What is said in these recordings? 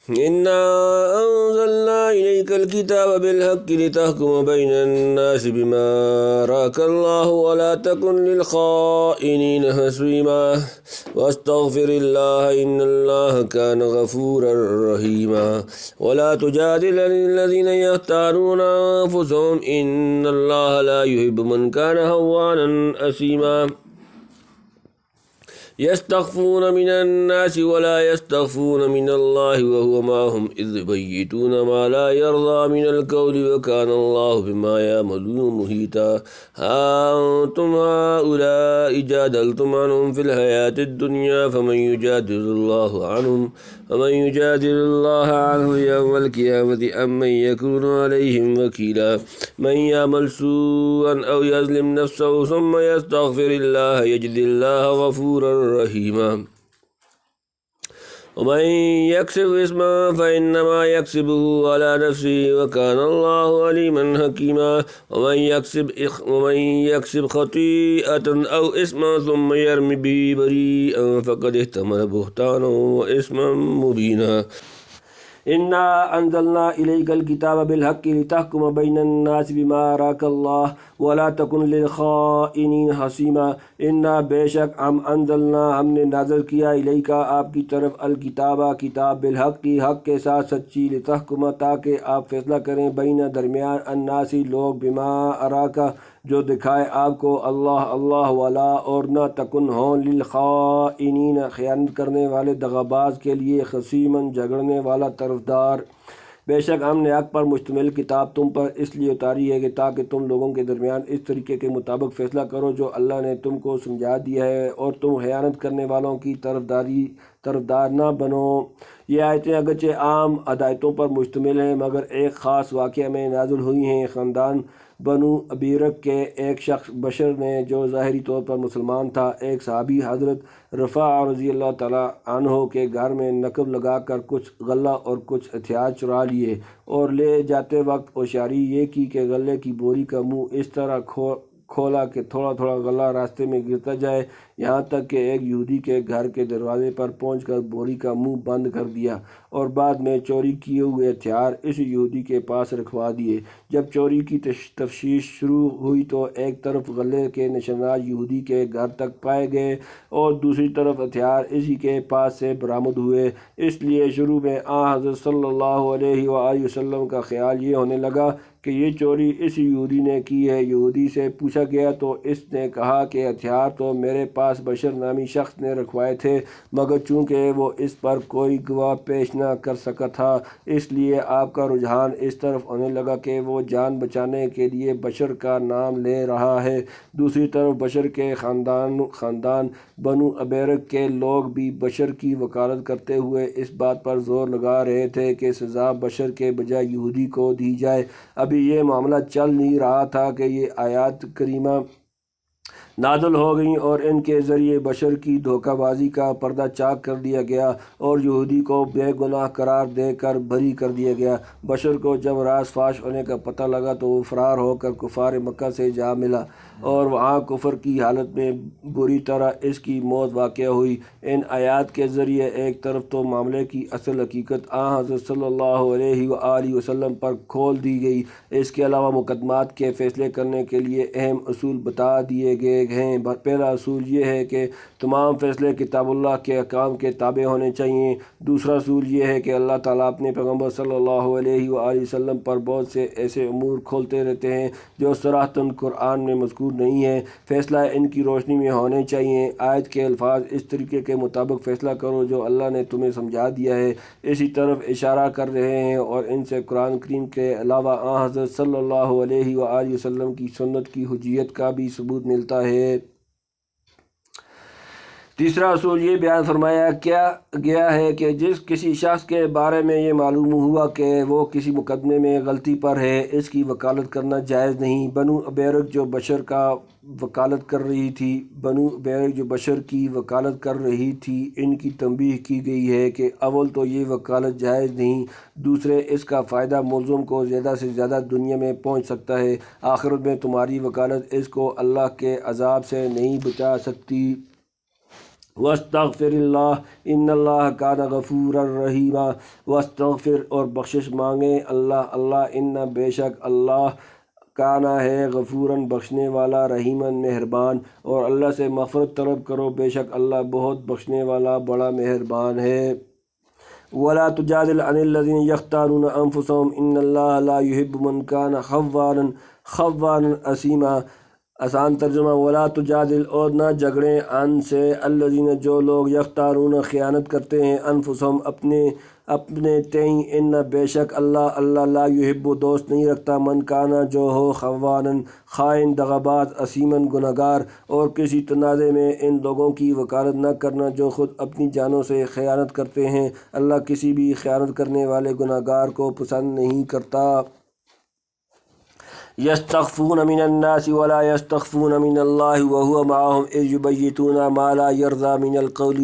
إنا أنزلنا إليك الكتاب بالحق لتحكم بين الناس بما أراك الله ولا تكن للخائنين خصيما واستغفر الله إن الله كان غفورا رحيما ولا تجادل عن الذين يختارون أنفسهم إن الله لا يحب من كان خوانا أثيما يستخفون من الناس ولا يستخفون من الله وهو معهم إذ يبيتون ما لا يرضى من القول وكان الله بما يعملون محيطا ها أنتم هؤلاء جادلتم عنهم في الحياة الدنيا فمن يجادل الله عنه يوم القيامة أم من يكون عليهم وكيلا من يعمل سوءا أو يظلم نفسه ثم يستغفر الله يجد الله غفورا رحيما ومن يكسب إثما فإنما يكسبه على نفسه وكان الله عليما حكيما ومن يكسب خطيئة أو إثما ثم يرمي به بريئا فقد احتمل بهتانا وإثما مبينا إنا أنزلنا إليك الكتاب بالحق لتحكم بين الناس بما أراك الله ولا تكن للخائنين خصيما إنا بے شک ہم نے نازل کیا الیکا آپ کی طرف الکتابہ کتاب بالحق کی حق کے ساتھ سچی لتحکم تاکہ آپ فیصلہ کریں بین درمیان الناسی لوگ بما اراکا جو دکھائے آپ کو اللہ والا اور نہ تکن ہوں للخائنین خیانت کرنے والے دغاباز کے لیے خصیمن جھگڑنے والا طرفدار بے شک ہم نے حق پر مشتمل کتاب تم پر اس لیے اتاری ہے کہ تاکہ تم لوگوں کے درمیان اس طریقے کے مطابق فیصلہ کرو جو اللہ نے تم کو سمجھا دیا ہے اور تم خیانت کرنے والوں کی طرفدار نہ بنو۔ یہ آیتیں اگرچہ عام ہدایتوں پر مشتمل ہیں مگر ایک خاص واقعہ میں نازل ہوئی ہیں۔ خاندان بنو ابیرک کے ایک شخص بشر نے جو ظاہری طور پر مسلمان تھا ایک صحابی حضرت رفاع رضی اللہ تعالیٰ عنہ کے گھر میں نقب لگا کر کچھ غلہ اور کچھ ہتھیار چرا لیے اور لے جاتے وقت ہوشیاری یہ کی کہ غلے کی بوری کا منہ اس طرح کھولا کہ تھوڑا تھوڑا غلہ راستے میں گرتا جائے یہاں تک کہ ایک یہودی کے گھر کے دروازے پر پہنچ کر بوری کا منہ بند کر دیا اور بعد میں چوری کیے ہوئے ہتھیار اس یہودی کے پاس رکھوا دیے۔ جب چوری کی تفتیش شروع ہوئی تو ایک طرف غلے کے نشانات یہودی کے گھر تک پائے گئے اور دوسری طرف ہتھیار اسی کے پاس سے برآمد ہوئے۔ اس لیے شروع میں حضرت صلی اللہ علیہ وآلہ وسلم کا خیال یہ ہونے لگا کہ یہ چوری اس یہودی نے کی ہے۔ یہودی سے پوچھا گیا تو اس نے کہا کہ ہتھیار تو میرے پاس بشر نامی شخص نے رکھوائے تھے مگر چونکہ وہ اس پر کوئی گواہ پیش نہ کر سکا تھا اس لیے آپ کا رجحان اس طرف ہونے لگا کہ وہ جان بچانے کے لیے بشر کا نام لے رہا ہے۔ دوسری طرف بشر کے خاندان بنو ابیرک کے لوگ بھی بشر کی وکالت کرتے ہوئے اس بات پر زور لگا رہے تھے کہ سزا بشر کے بجائے یہودی کو دی جائے۔ ابھی یہ معاملہ چل نہیں رہا تھا کہ یہ آیات کریمہ نازل ہو گئیں اور ان کے ذریعے بشر کی دھوکہ بازی کا پردہ چاک کر دیا گیا اور یہودی کو بے گناہ قرار دے کر بری کر دیا گیا۔ بشر کو جب راز فاش ہونے کا پتہ لگا تو وہ فرار ہو کر کفار مکہ سے جا ملا اور وہاں کفر کی حالت میں بری طرح اس کی موت واقع ہوئی۔ ان آیات کے ذریعے ایک طرف تو معاملے کی اصل حقیقت حضرت صلی اللہ علیہ وآلہ وسلم پر کھول دی گئی، اس کے علاوہ مقدمات کے فیصلے کرنے کے لیے اہم اصول بتا دیے گئے ہیں۔ پہلا اصول یہ ہے کہ تمام فیصلے کتاب اللہ کے احکام کے تابع ہونے چاہیے۔ دوسرا اصول یہ ہے کہ اللہ تعالیٰ اپنے پیغمبر صلی اللہ علیہ وآلہ وسلم پر بہت سے ایسے امور کھولتے رہتے ہیں جو صراحتاً قرآن میں مذکور نہیں ہے، فیصلہ ان کی روشنی میں ہونے چاہیے۔ آیت کے الفاظ اس طریقے کے مطابق فیصلہ کرو جو اللہ نے تمہیں سمجھا دیا ہے اسی طرف اشارہ کر رہے ہیں اور ان سے قرآن کریم کے علاوہ حضرت صلی اللہ علیہ وآلہ وسلم کی سنت کی حجیت کا بھی ثبوت ملتا ہے۔ تیسرا اصول یہ بیان فرمایا گیا ہے کہ جس کسی شخص کے بارے میں یہ معلوم ہوا کہ وہ کسی مقدمے میں غلطی پر ہے اس کی وکالت کرنا جائز نہیں۔ بنو ابیرک جو بشر کی وکالت کر رہی تھی ان کی تنبیہ کی گئی ہے کہ اول تو یہ وکالت جائز نہیں، دوسرے اس کا فائدہ ملزم کو زیادہ سے زیادہ دنیا میں پہنچ سکتا ہے، آخرت میں تمہاری وکالت اس کو اللہ کے عذاب سے نہیں بچا سکتی۔ وَاسْتَغْفِرِ اللَّهَ إِنَّ اللَّهَ كَانَ غَفُورًا رَحِيمًا۔ وَاسْتَغْفِر اور بخشش مانگیں اللہ اِنَّ بے شک اللہ کانا ہے غفوراً بخشنے والا، رحیماً مہربان، اور اللہ سے مغفرت طلب کرو، بے شک اللہ بہت بخشنے والا بڑا مہربان ہے۔ وَلَا تُجَادِلْ عَنِ الَّذِينَ يَخْتَانُونَ أَنفُسَهُمْ إِنَّ اللَّهَ لَا يُحِبُّ مَنْ كَانَ خَوَّانًا أَثِيمًا۔ آسان ترجمہ، ولا تجادل اور نہ جھگڑیں ان سے الذین جو لوگ یختارون خیانت کرتے ہیں انفسہم اپنے تئیں ان بے شک اللہ لا یحب دوست نہیں رکھتا من کانا جو ہو خوانن خائن دغاباز اثیمن گنہگار، اور کسی تنازع میں ان لوگوں کی وکالت نہ کرنا جو خود اپنی جانوں سے خیانت کرتے ہیں، اللہ کسی بھی خیانت کرنے والے گنہگار کو پسند نہیں کرتا۔ یستخفون من الناس ولا یستخفون من اللہ وهو معهم اذ یبیتون ما لا یرضی من القول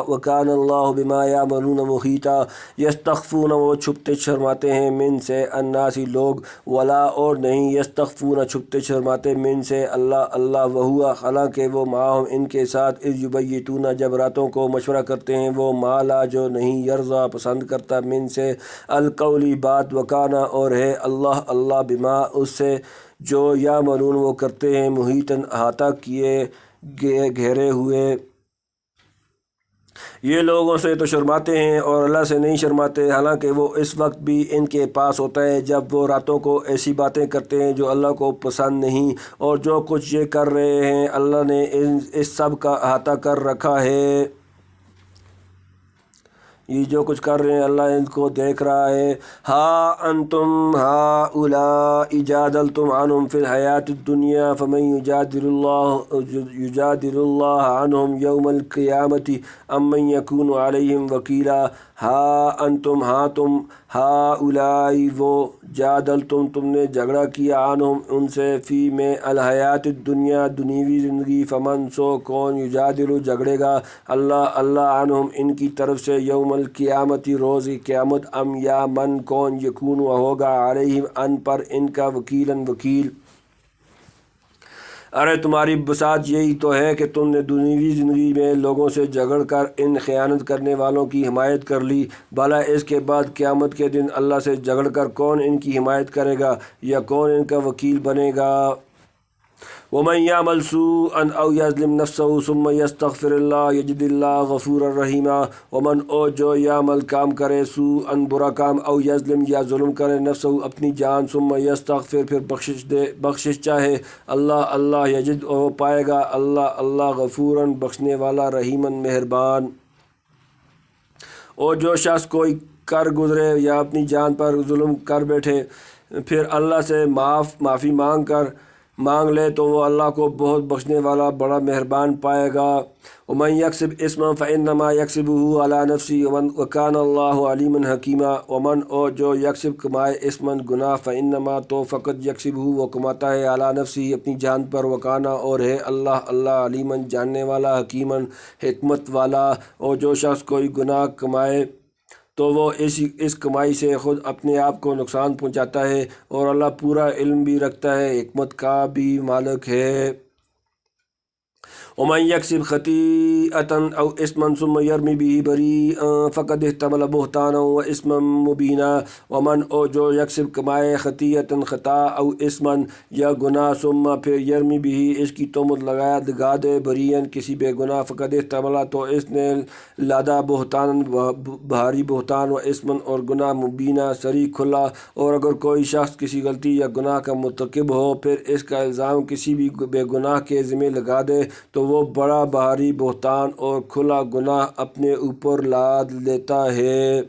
وکان اللہ بما یعملون محیطا۔ یستخفون وہ چھپتے شرماتے ہیں من سے الناس لوگ، ولا اور نہیں یستخفون چھپتے شرماتے من سے اللہ وہو حالانکہ وہ معهم ان کے ساتھ اذ یبیتون جب راتوں کو مشورہ کرتے ہیں وہ ما لا جو نہیں یرضی پسند کرتا من سے القولی بات، وکانا اور ہے اللہ بما اس سے جو یعملون وہ کرتے ہیں محیطاً احاطہ کیے گھیرے ہوئے۔ یہ لوگوں سے تو شرماتے ہیں اور اللہ سے نہیں شرماتے، حالانکہ وہ اس وقت بھی ان کے پاس ہوتا ہے جب وہ راتوں کو ایسی باتیں کرتے ہیں جو اللہ کو پسند نہیں، اور جو کچھ یہ کر رہے ہیں اللہ نے اس سب کا احاطہ کر رکھا ہے۔ یہ جو کچھ کر رہے ہیں اللہ ان کو دیکھ رہا ہے۔ ہا انتم ہؤلاء جادلتم عنہم فی الحیات الدنیا فمن یجادل اللہ عنہم یوم القیامۃ ام من یکون علیہم وکیلا۔ ہا انتم تم ہؤلاء وہ جادلتم تم نے جھگڑا کیا عنہم ان سے فی میں الحیات الدنیا دنیوی زندگی، فمن سو کون یجادل جھگڑے گا اللہ عنہم ان کی طرف سے یوم القیامت روز قیامت، ام یا من کون یکون ہوگا علیہم ان پر ان کا وکیل۔ ارے تمہاری بساط یہی تو ہے کہ تم نے دنیوی زندگی میں لوگوں سے جھگڑ کر ان خیانت کرنے والوں کی حمایت کر لی، بھلا اس کے بعد قیامت کے دن اللہ سے جھگڑ کر کون ان کی حمایت کرے گا یا کون ان کا وکیل بنے گا؟ وَمَن يَعْمَلْ سُوءًا أَوْ يَظْلِمْ نَفْسَهُ ثُمَّ يَسْتَغْفِرِ اللَّهَ يَجِدِ اللَّهَ غَفُورًا رَحِيمًا۔ ومن او جو یعمل کام کرے سوءً برا کام، او یظلم یا ظلم کرے نفسه اپنی جان، ثم یستغفر پھر بخشش چاہے اللہ یجد وہ پائے گا اللہ غفوراً بخشنے والا، رحیماً مہربان۔ اور جو شخص کوئی کر گزرے یا اپنی جان پر ظلم کر بیٹھے پھر اللہ سے معافی مانگ لے تو وہ اللہ کو بہت بخشنے والا بڑا مہربان پائے گا۔ وَمَن يَكْسِبْ إِثْمًا فَإِنَّمَا يَكْسِبُهُ عَلَى نَفْسِهِ وَكَانَ اللَّهُ عَلِيمًا حَكِيمًا۔ ومن اور جو یکسب کمائے اثمًا گناہ، فإنما تو فقط یکسبہ وہ کماتا ہے علی نفسی اپنی جان پر، وکانا اور ہے اللہ علیمًا جاننے والا، حکیمًا حکمت والا۔ اور جو شخص کوئی گناہ کمائے تو وہ اس کمائی سے خود اپنے آپ کو نقصان پہنچاتا ہے، اور اللہ پورا علم بھی رکھتا ہے، حکمت کا بھی مالک ہے۔ ومن یکسب خطیئة او اثما ثم یرمی به بریئا فقد احتمل بہتانا واثما مبینا۔ ومن او جو یکسب کمائے خطیئة خطا او اثما یا گناہ، ثم پھر یرمی به اس کی تہمت لگا دے بریئا کسی بے گناہ، فقد احتمل تو اس نے لادا بہتانا بھاری بہتان، و اثما اور گناہ مبینہ صریح کھلا۔ اور اگر کوئی شخص کسی غلطی یا گناہ کا مرتکب ہو پھر اس کا الزام کسی بھی بے گناہ کے ذمہ لگا دے تو وہ بڑا بھاری بہتان اور کھلا گناہ اپنے اوپر لاد لیتا ہے۔